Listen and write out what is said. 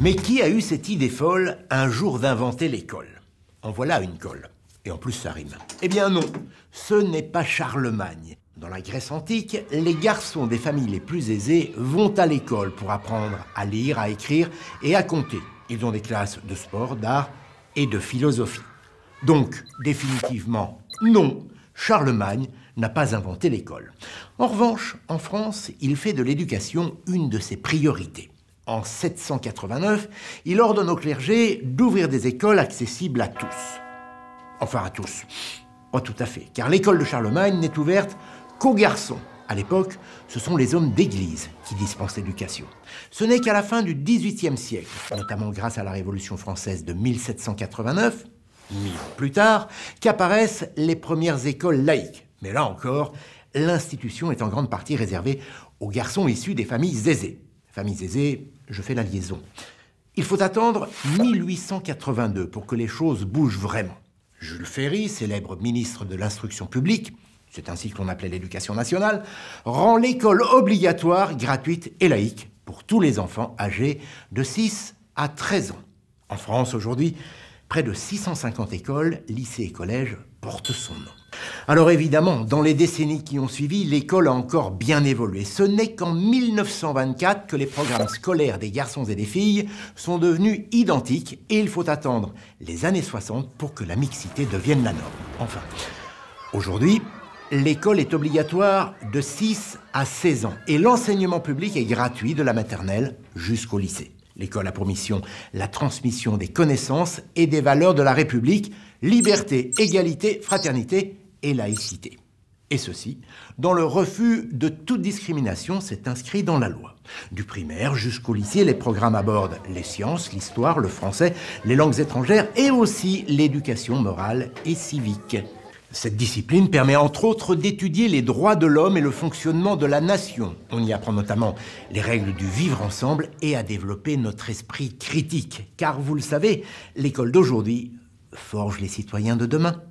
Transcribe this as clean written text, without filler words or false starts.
Mais qui a eu cette idée folle un jour d'inventer l'école? En voilà une colle. Et en plus ça rime. Eh bien non, ce n'est pas Charlemagne. Dans la Grèce antique, les garçons des familles les plus aisées vont à l'école pour apprendre à lire, à écrire et à compter. Ils ont des classes de sport, d'art et de philosophie. Donc, définitivement, non, Charlemagne n'a pas inventé l'école. En revanche, en France, il fait de l'éducation une de ses priorités. En 789, il ordonne au clergé d'ouvrir des écoles accessibles à tous. Enfin à tous, pas tout à fait, car l'école de Charlemagne n'est ouverte qu'aux garçons. À l'époque, ce sont les hommes d'église qui dispensent l'éducation. Ce n'est qu'à la fin du XVIIIe siècle, notamment grâce à la Révolution française de 1789, 1000 ans plus tard, qu'apparaissent les premières écoles laïques. Mais là encore, l'institution est en grande partie réservée aux garçons issus des familles aisées. Familles aisées, je fais la liaison. Il faut attendre 1882 pour que les choses bougent vraiment. Jules Ferry, célèbre ministre de l'Instruction publique, c'est ainsi que l'on appelait l'éducation nationale, rend l'école obligatoire, gratuite et laïque pour tous les enfants âgés de 6 à 13 ans. En France, aujourd'hui, près de 650 écoles, lycées et collèges portent son nom. Alors évidemment, dans les décennies qui ont suivi, l'école a encore bien évolué. Ce n'est qu'en 1924 que les programmes scolaires des garçons et des filles sont devenus identiques et il faut attendre les années 60 pour que la mixité devienne la norme. Enfin, aujourd'hui, l'école est obligatoire de 6 à 16 ans et l'enseignement public est gratuit de la maternelle jusqu'au lycée. L'école a pour mission la transmission des connaissances et des valeurs de la République, liberté, égalité, fraternité et laïcité. Et ceci, dans le refus de toute discrimination, c'est inscrit dans la loi. Du primaire jusqu'au lycée, les programmes abordent les sciences, l'histoire, le français, les langues étrangères et aussi l'éducation morale et civique. Cette discipline permet entre autres d'étudier les droits de l'homme et le fonctionnement de la nation. On y apprend notamment les règles du vivre ensemble et à développer notre esprit critique. Car vous le savez, l'école d'aujourd'hui forge les citoyens de demain.